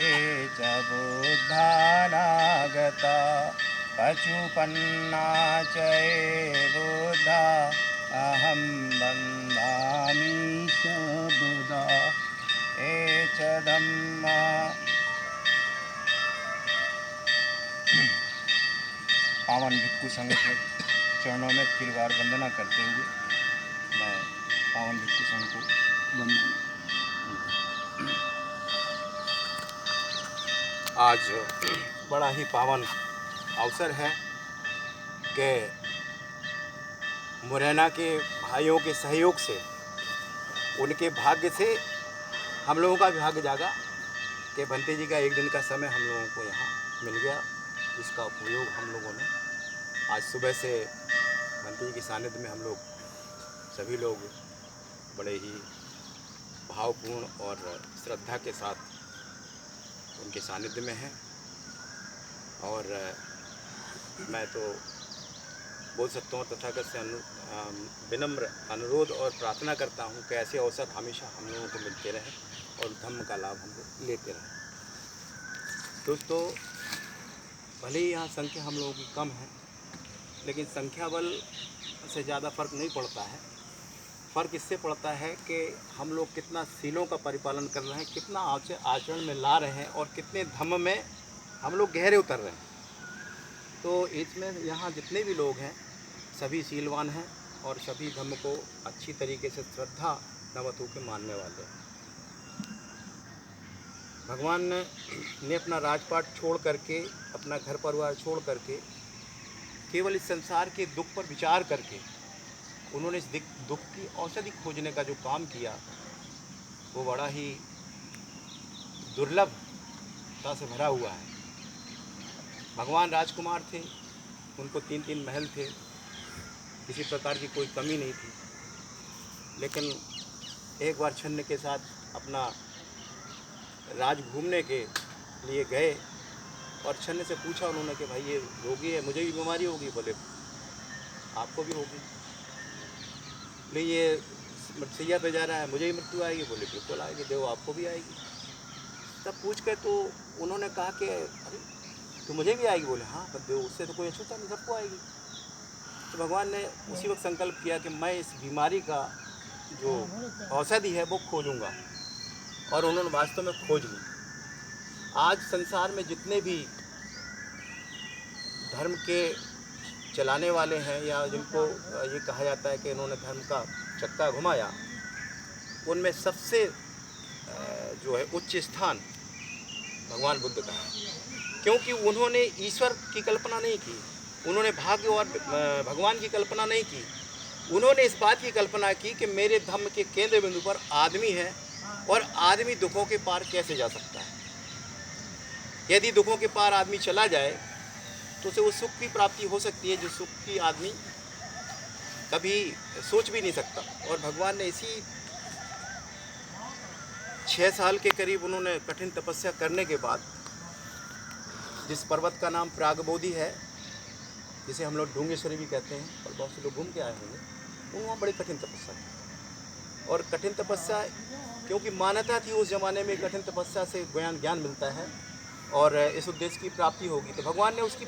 ये च बुद्धानागता पशुपन्ना च ये बुद्धा अहं वन्दामि सबदा। ये च धम्मा। पावन भिक्षु संघ के चरणों में 3 बार वंदना करते हुए मैं पावन भिक्षु संघ को वंदन। आज बड़ा ही पावन अवसर है कि मुरैना के भाइयों के सहयोग से, उनके भाग्य से हम लोगों का भी भाग्य जागा कि भंते जी का एक दिन का समय हम लोगों को यहाँ मिल गया, जिसका उपयोग हम लोगों ने आज सुबह से भंते जी के सानिध्य में हम लोग सभी लोग बड़े ही भावपूर्ण और श्रद्धा के साथ उनके सानिध्य में हैं। और मैं तो बोल सकता हूँ तथागत से विनम्र अनुरोध और प्रार्थना करता हूँ कि ऐसे अवसर हमेशा हम लोगों को मिलते रहें और धम्म का लाभ हम लोग लेते रहें। दोस्तों, भले ही यहाँ संख्या हम लोगों की कम है, लेकिन संख्या बल से ज़्यादा फ़र्क नहीं पड़ता है। फ़र्क इससे पड़ता है कि हम लोग कितना सीलों का परिपालन कर रहे हैं, कितना आचरण में ला रहे हैं और कितने धम्म में हम लोग गहरे उतर रहे हैं। तो इसमें यहाँ जितने भी लोग हैं सभी सीलवान हैं और सभी धम्म को अच्छी तरीके से श्रद्धा नवत होकर मानने वाले हैं। भगवान ने अपना राजपाट छोड़ करके, अपना घर परिवार छोड़ करके, केवल इस संसार के दुख पर विचार करके उन्होंने इस दुख की औषधि खोजने का जो काम किया वो बड़ा ही दुर्लभता से भरा हुआ है। भगवान राजकुमार थे, उनको 3-3 महल थे, किसी प्रकार की कोई कमी नहीं थी। लेकिन एक बार छन्न के साथ अपना राज घूमने के लिए गए और छन्न से पूछा उन्होंने कि भाई ये रोगी है, मुझे भी बीमारी होगी। बोले आपको भी होगी। ले ये सैया पे जा रहा है, मुझे ही मृत्यु आएगी। बोले बिल्कुल आएगी, देव आपको भी आएगी। तब पूछ कर तो उन्होंने कहा कि अरे तो मुझे भी आएगी। बोले हाँ, पर देव उससे तो कोई अछूता नहीं, सबको आएगी। तो भगवान ने उसी वक्त संकल्प किया कि मैं इस बीमारी का जो औषधि है वो खोजूँगा, और उन्होंने वास्तव में खोज ली। आज संसार में जितने भी धर्म के चलाने वाले हैं या जिनको ये कहा जाता है कि इन्होंने धर्म का चक्का घुमाया, उनमें सबसे जो है उच्च स्थान भगवान बुद्ध का है। क्योंकि उन्होंने ईश्वर की कल्पना नहीं की, उन्होंने भाग्य और भगवान की कल्पना नहीं की। उन्होंने इस बात की कल्पना की कि मेरे धम्म के केंद्र बिंदु पर आदमी है और आदमी दुखों के पार कैसे जा सकता है। यदि दुखों के पार आदमी चला जाए तो उसे उस सुख की प्राप्ति हो सकती है जो सुख की आदमी कभी सोच भी नहीं सकता। और भगवान ने इसी 6 साल के करीब उन्होंने कठिन तपस्या करने के बाद, जिस पर्वत का नाम प्रागबोधि है, जिसे हम लोग ढूंगेश्वरी भी कहते हैं और बहुत से लोग घूम के आए होंगे, वहाँ बड़ी कठिन तपस्या की। और कठिन तपस्या क्योंकि मान्यता थी उस ज़माने में कठिन तपस्या से ज्ञान मिलता है और इस उद्देश्य की प्राप्ति होगी, तो भगवान ने उसकी